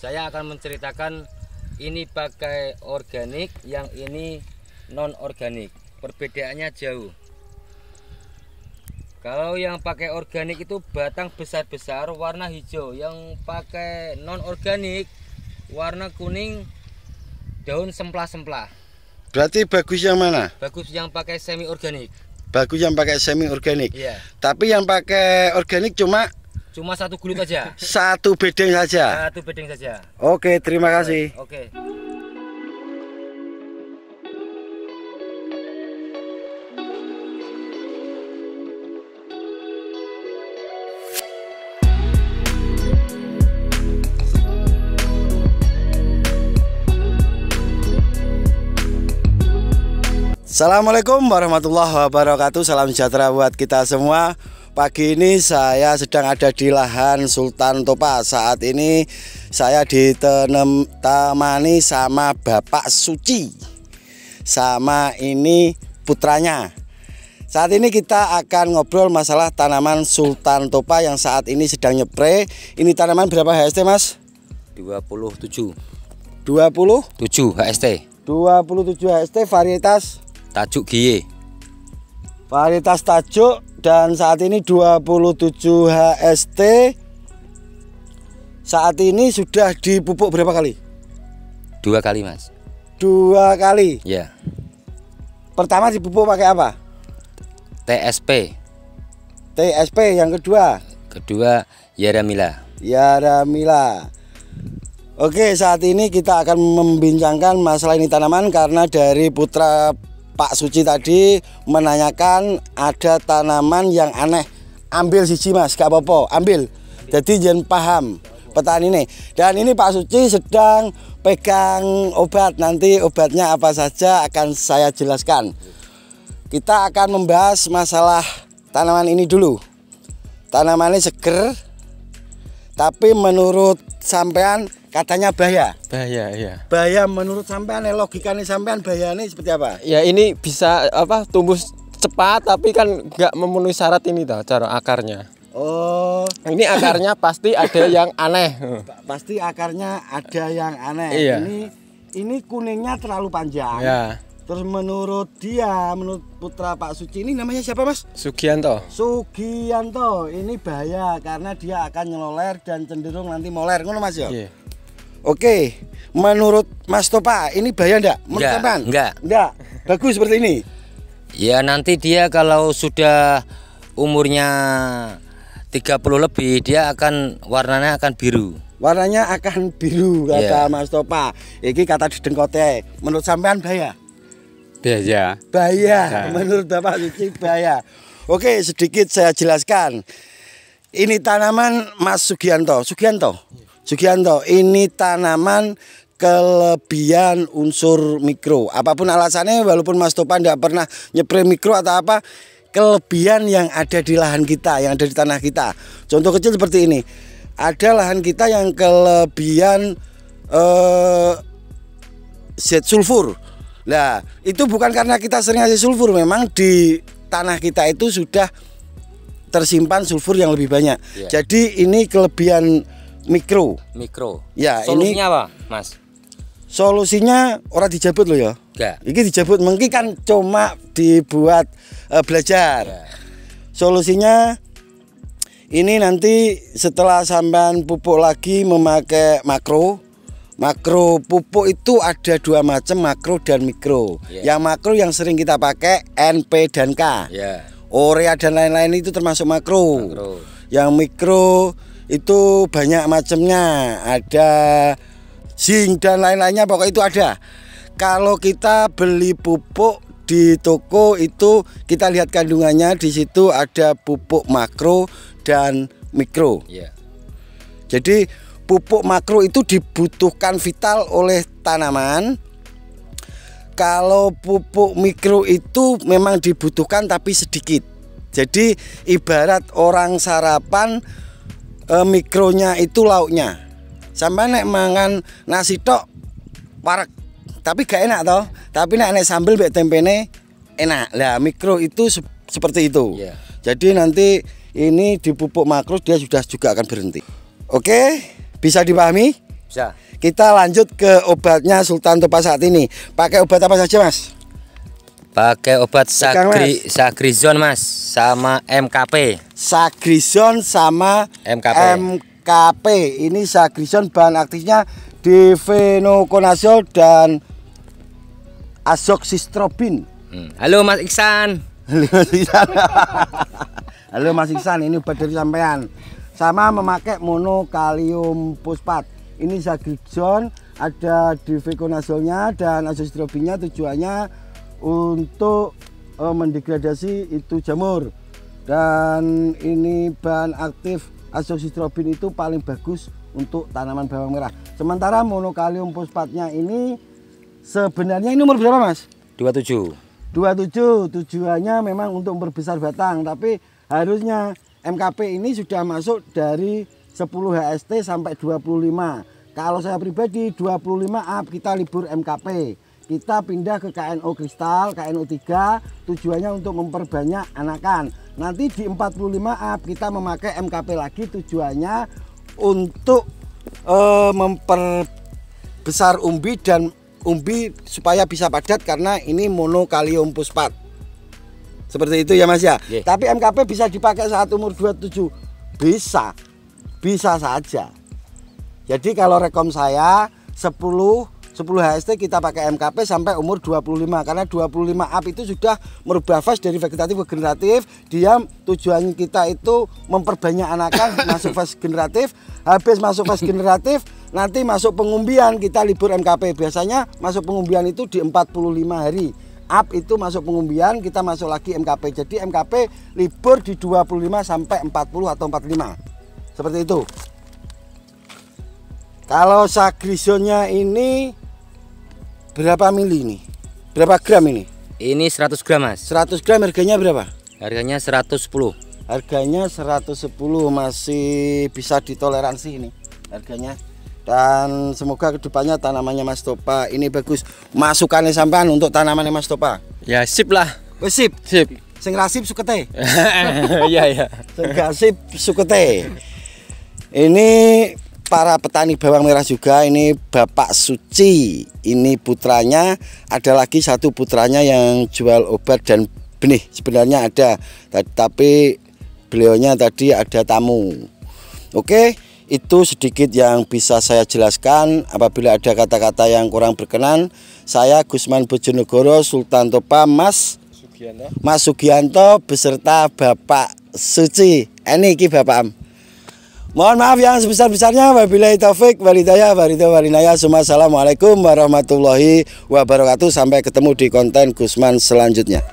Saya akan menceritakan ini pakai organik, yang ini non organik. Perbedaannya jauh. Kalau yang pakai organik itu batang besar-besar warna hijau, yang pakai non organik warna kuning, daun semplah-semplah. Berarti bagus yang mana? Bagus yang pakai semi organik. Bagus yang pakai semi organik. Iya. Tapi yang pakai organik cuma satu gulut aja. Satu bedeng saja. Satu bedeng saja. Oke, terima kasih. Oke. Assalamualaikum warahmatullahi wabarakatuh. Salam sejahtera buat kita semua. Pagi ini saya sedang ada di lahan Sultan Topa. Saat ini saya ditemani sama Bapak Suci, sama ini putranya. Saat ini kita akan ngobrol masalah tanaman Sultan Topa yang saat ini sedang nyepre. Ini tanaman berapa HST, Mas? 27. 27 HST. 27 HST, varietas Tajuk Giye. Varietas tajuk, dan saat ini 27 HST. Saat ini sudah dipupuk berapa kali? 2 kali, Mas. 2 kali. Ya. Pertama dipupuk pakai apa? TSP. TSP. Yang kedua? Kedua Yaramila. Yaramila. Oke, saat ini kita akan membincangkan masalah ini tanaman karena dari putra Pak Suci tadi menanyakan ada tanaman yang aneh. Ambil siji, Mas, gak apa-apa, ambil. Jadi jangan paham petani ini. Dan ini Pak Suci sedang pegang obat. Nanti obatnya apa saja akan saya jelaskan. Kita akan membahas masalah tanaman ini dulu. Tanaman ini seger, tapi menurut sampean katanya bahaya. Bahaya, iya. Bahaya menurut sampean, logikanya sampean bahaya ini seperti apa? Ya ini bisa tumbuh cepat tapi kan nggak memenuhi syarat ini cara akarnya. Oh, ini akarnya pasti ada yang aneh. Pasti akarnya ada yang aneh. Iya. Ini kuningnya terlalu panjang. Ya. Terus menurut putra Pak Suci ini namanya siapa, Mas? Sugianto. Sugianto. Ini bahaya karena dia akan nyeloler dan cenderung nanti moler, ngono Mas ya? Iya. Oke, menurut Mas Topa ini bahaya enggak? Enggak. Bagus seperti ini. Ya, nanti dia kalau sudah umurnya 30 lebih, dia akan warnanya akan biru. Warnanya akan biru kata Mas Topa. Iki kata di dengkote. Menurut sampean bahaya? Bahaya. Bahaya. Menurut Bapak Suci bahaya. Oke, sedikit saya jelaskan. Ini tanaman Mas Sugianto. Sugianto, ini tanaman kelebihan unsur mikro. Apapun alasannya, walaupun Mas Topa tidak pernah nyepre mikro atau apa, kelebihan yang ada di lahan kita, yang ada di tanah kita. Contoh kecil seperti ini. Ada lahan kita yang kelebihan zat sulfur. Nah, itu bukan karena kita sering ngasih sulfur, memang di tanah kita itu sudah tersimpan sulfur yang lebih banyak. Jadi ini kelebihan mikro. Ya, solusinya ini apa, Mas? Solusinya orang dijabut loh ya. Enggak. Ini dijabut, mungkin kan cuma dibuat belajar. Solusinya ini nanti setelah sampean pupuk lagi memakai makro pupuk itu ada 2 macam, makro dan mikro. Yang makro yang sering kita pakai NP dan K. Urea dan lain-lain itu termasuk makro. Yang mikro itu banyak macamnya, ada zinc dan lain-lainnya, pokoknya itu ada. Kalau kita beli pupuk di toko itu kita lihat kandungannya, di situ ada pupuk makro dan mikro. Jadi pupuk makro itu dibutuhkan vital oleh tanaman. Kalau pupuk mikro itu memang dibutuhkan tapi sedikit. Jadi ibarat orang sarapan, mikronya itu lauknya. Sampai nek mangan nasi tok parek, tapi gak enak toh. Tapi nek sambel mbek tempene enak. Lah mikro itu seperti itu. Jadi nanti ini di pupuk makro dia sudah juga akan berhenti. Oke, bisa dipahami? Bisa. Kita lanjut ke obatnya Sultan Topa saat ini. Pakai obat apa saja, Mas? Pakai obat Pegang, Mas. Sagrizon, Mas, sama MKP. Sagrizon sama MKP. MKP. Ini Sagrizon bahan aktifnya difenokonazol dan azoxystrobin. Halo Mas Iksan. Halo Mas Iksan. Halo Mas Iksan, ini obat dari sampean. Sama memakai monokalium fosfat. Ini Sagrizon, ada difenokonazolnya dan azoxystrobinnya, tujuannya untuk mendegradasi itu jamur. Dan ini bahan aktif azoxystrobin itu paling bagus untuk tanaman bawang merah. Sementara monokalium fosfatnya ini sebenarnya ini umur berapa, Mas? 27. 27. Tujuannya memang untuk memperbesar batang, tapi harusnya MKP ini sudah masuk dari 10 HST sampai 25. Kalau saya pribadi 25 up kita libur MKP. Kita pindah ke KNO kristal, KNO 3, tujuannya untuk memperbanyak anakan. Nanti di 45 up kita memakai MKP lagi, tujuannya untuk memperbesar umbi dan umbi supaya bisa padat karena ini monokalium fosfat. Seperti itu ya Mas ya. Yeah. Tapi MKP bisa dipakai saat umur 27. Bisa saja. Jadi kalau rekom saya 10 HST kita pakai MKP sampai umur 25, karena 25 up itu sudah merubah fase dari vegetatif ke generatif. Dia tujuan kita itu memperbanyak anakan, masuk fase generatif. Habis masuk fase generatif nanti masuk pengumbian, kita libur MKP. Biasanya masuk pengumbian itu di 45 hari. Up itu masuk pengumbian, kita masuk lagi MKP. Jadi MKP libur di 25 sampai 40 atau 45. Seperti itu. Kalau Sagrizonnya ini berapa mili ini? Berapa gram ini? Ini 100 gram, Mas. 100 gram harganya berapa? Harganya 110. Harganya 110, masih bisa ditoleransi ini harganya. Dan semoga kedepannya tanamannya Mas Topa ini bagus. Masukannya sampean untuk tanamannya Mas Topa. Ya sip lah. Wes sip. Sip. Sing rasip sukete. Iya ya. Sing rasip sukete. Ini para petani bawang merah juga, ini Bapak Suci. Ini putranya, ada lagi satu putranya yang jual obat dan benih. Sebenarnya ada, tapi beliaunya tadi ada tamu. Oke, itu sedikit yang bisa saya jelaskan. Apabila ada kata-kata yang kurang berkenan, saya Gusman Bojonegoro, Sultan Topa, Mas Sugianto beserta Bapak Suci. Ini iki Bapak Am. Mohon maaf yang sebesar-besarnya. Wabillahi taufik walhidayah, walinaya. Assalamualaikum warahmatullahi wabarakatuh. Sampai ketemu di konten Gusman selanjutnya.